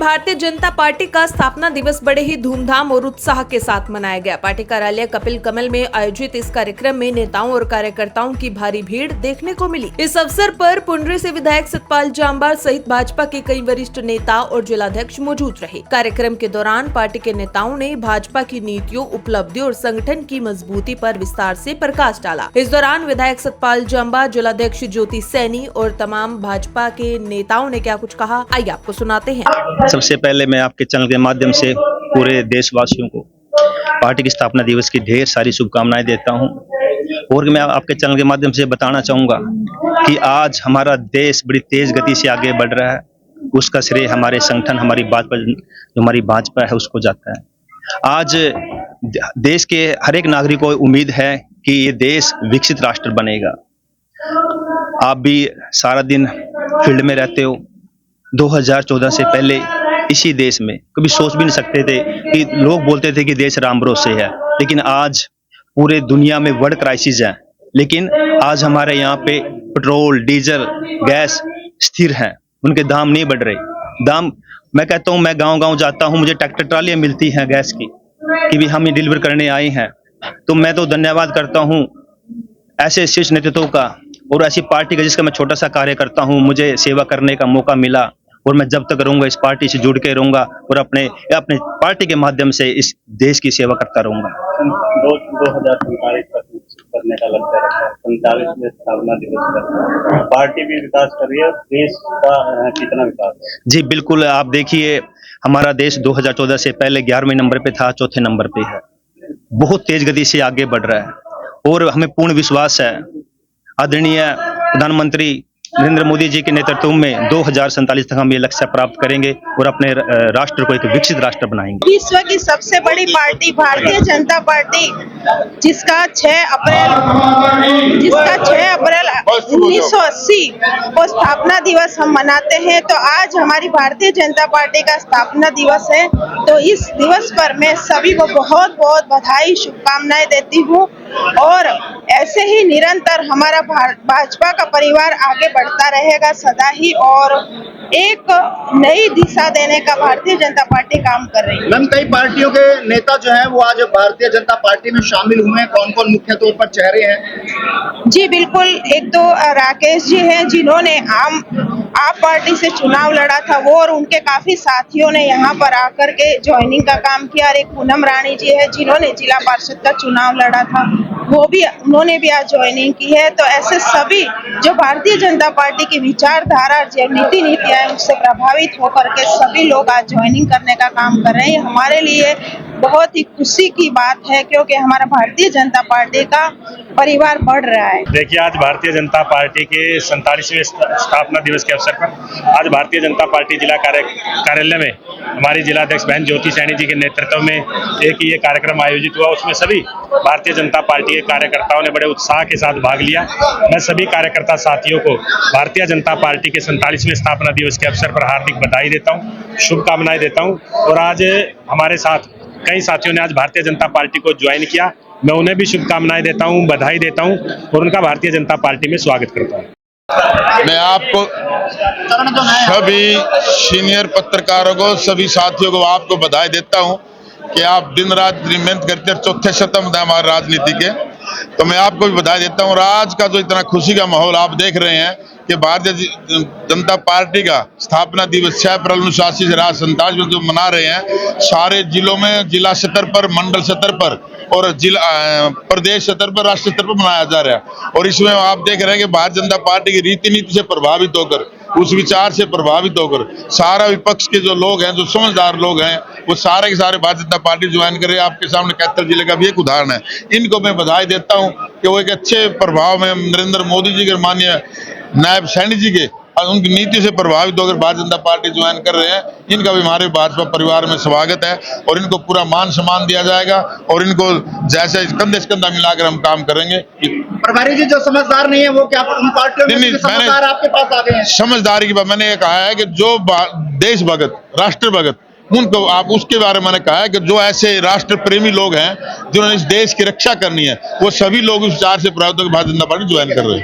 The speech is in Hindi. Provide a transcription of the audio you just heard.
भारतीय जनता पार्टी का स्थापना दिवस बड़े ही धूमधाम और उत्साह के साथ मनाया गया। पार्टी कार्यालय कपिल कमल में आयोजित इस कार्यक्रम में नेताओं और कार्यकर्ताओं की भारी भीड़ देखने को मिली। इस अवसर पर पुंडरी से विधायक सतपाल जांबार सहित भाजपा के कई वरिष्ठ नेता और जिलाध्यक्ष मौजूद रहे। कार्यक्रम के दौरान पार्टी के नेताओं ने भाजपा की नीतियों, उपलब्धियों और संगठन की मजबूती पर विस्तार से प्रकाश डाला। इस दौरान विधायक सतपाल जांबार, जिलाध्यक्ष ज्योति सैनी और तमाम भाजपा के नेताओं ने क्या कुछ कहा, आइए आपको सुनाते हैं। सबसे पहले मैं आपके चैनल के माध्यम से पूरे देशवासियों को पार्टी की स्थापना दिवस की ढेर सारी शुभकामनाएं देता हूं। और मैं आपके चैनल के माध्यम से बताना चाहूंगा कि आज हमारा देश बड़ी तेज गति से आगे बढ़ रहा है। उसका श्रेय हमारे संगठन, हमारी भाजपा है, उसको जाता है। आज देश के हर एक नागरिक को उम्मीद है कि ये देश विकसित राष्ट्र बनेगा। आप भी सारा दिन फील्ड में रहते हो। 2014 से पहले इसी देश में कभी सोच भी नहीं सकते थे कि लोग बोलते थे कि देश राम भरोसे है, लेकिन आज पूरे दुनिया में वर्ल्ड क्राइसिस है। लेकिन आज हमारे यहाँ पे पेट्रोल, डीजल, गैस स्थिर हैं, उनके दाम नहीं बढ़ रहे। दाम, मैं कहता हूँ, मैं गांव-गांव जाता हूँ, मुझे ट्रैक्टर ट्रालियाँ मिलती हैं गैस की कि भी हम ये डिलीवर करने आए हैं। तो मैं तो धन्यवाद करता हूँ ऐसे शीर्ष नेतृत्व का और ऐसी पार्टी का जिसका मैं छोटा सा कार्य करता हूँ। मुझे सेवा करने का मौका मिला और मैं जब तक रहूंगा इस पार्टी से जुड़ के रहूंगा और अपने पार्टी के माध्यम से इस देश की सेवा करता रहूंगा। 2047 करने का लक्ष्य रखा है। 47वें स्थापना दिवस पर पार्टी भी विकास कर रही है। देश का कितना विकास है? जी बिल्कुल, आप देखिए हमारा देश 2014 से पहले 11वें नंबर पे था, चौथे नंबर पे है। बहुत तेज गति से आगे बढ़ रहा है और हमें पूर्ण विश्वास है आदरणीय प्रधानमंत्री नरेंद्र मोदी जी के नेतृत्व में 2047 तक हम ये लक्ष्य प्राप्त करेंगे और अपने राष्ट्र को एक विकसित राष्ट्र बनाएंगे। विश्व की सबसे बड़ी पार्टी भारतीय जनता पार्टी, जिसका 6 अप्रैल 1980 को स्थापना दिवस हम मनाते हैं, तो आज हमारी भारतीय जनता पार्टी का स्थापना दिवस है। तो इस दिवस पर मैं सभी को बहुत बहुत बधाई, शुभकामनाएं देती हूँ और ऐसे ही निरंतर हमारा भाजपा का परिवार आगे बढ़ता रहेगा सदा ही और एक नई दिशा देने का भारतीय जनता पार्टी काम कर रही है। मैम, कई पार्टियों के नेता जो हैं वो आज भारतीय जनता पार्टी में शामिल हुए हैं। कौन कौन मुख्य तौर पर चेहरे हैं? जी बिल्कुल, एक तो राकेश जी हैं जिन्होंने आप पार्टी से चुनाव लड़ा था, वो और उनके काफी साथियों ने यहाँ पर आकर के ज्वाइनिंग का काम किया। और एक पूनम रानी जी है जिन्होंने जिला पार्षद का चुनाव लड़ा था, उन्होंने भी आज ज्वाइनिंग की है। तो ऐसे सभी जो भारतीय जनता पार्टी की विचारधारा, जो नीति नीतियां है, उससे प्रभावित होकर के सभी लोग आज ज्वाइनिंग करने का काम कर रहे हैं। हमारे लिए बहुत ही खुशी की बात है क्योंकि हमारा भारतीय जनता पार्टी का परिवार बढ़ रहा है। देखिए, आज भारतीय जनता पार्टी के 47वें स्थापना दिवस के अवसर पर आज भारतीय जनता पार्टी जिला कार्यालय में हमारी जिलाध्यक्ष बहन ज्योति सैनी जी के नेतृत्व में एक ये कार्यक्रम आयोजित हुआ। उसमें सभी भारतीय जनता पार्टी के कार्यकर्ताओं ने बड़े उत्साह के साथ भाग लिया। मैं सभी कार्यकर्ता साथियों को भारतीय जनता पार्टी के 47वें स्थापना दिवस के अवसर पर हार्दिक बधाई देता हूँ, शुभकामनाएं देता हूँ। और आज हमारे साथ कई साथियों ने आज भारतीय जनता पार्टी को ज्वाइन किया। मैं उन्हें भी शुभकामनाएं देता हूं, बधाई देता हूं और उनका भारतीय जनता पार्टी में स्वागत करता हूं। मैं आपको सभी सीनियर पत्रकारों को, सभी साथियों को आपको बधाई देता हूं कि आप दिन रात मेहनत करते हैं। चौथे शतम है हमारे राजनीति के, तो मैं आपको भी बधाई देता हूं। और आज का जो इतना खुशी का माहौल आप देख रहे हैं कि भारतीय जनता पार्टी का स्थापना दिवस 6 अप्रैल 1980 से राज 47 में जो मना रहे हैं, सारे जिलों में, जिला स्तर पर, मंडल स्तर पर और जिला प्रदेश स्तर पर, राष्ट्रीय स्तर पर मनाया जा रहा है। और इसमें आप देख रहे हैं कि भारतीय जनता पार्टी की रीति नीति से प्रभावित होकर, उस विचार से प्रभावित होकर सारा विपक्ष के जो लोग हैं, जो समझदार लोग हैं, वो सारे के सारे भारतीय जनता पार्टी ज्वाइन कर रहे हैं। आपके सामने कैथल जिले का भी एक उदाहरण है। इनको मैं बधाई देता हूँ कि वो एक अच्छे प्रभाव में नरेंद्र मोदी जी के, माननीय नायब सैनी जी के, उनकी नीति से प्रभावित होकर भारतीय जनता पार्टी ज्वाइन कर रहे हैं। इनका भी हमारे भाजपा परिवार में स्वागत है और इनको पूरा मान सम्मान दिया जाएगा और इनको जैसे कंधे से कंधा मिलाकर हम काम करेंगे। प्रभारी जी जो समझदार नहीं है वो क्या उन पार्टियों में समझदार आपके पास आ गए हैं? समझदारी की बात मैंने ये कहा है कि जो देश भगत, राष्ट्र भगत, उनको आप उसके बारे में मैंने कहा है कि जो ऐसे राष्ट्र प्रेमी लोग हैं जिन्होंने इस देश की रक्षा करनी है, वो सभी लोग उस विचार से प्रभावित होकर भारतीय जनता पार्टी ज्वाइन कर रहे हैं।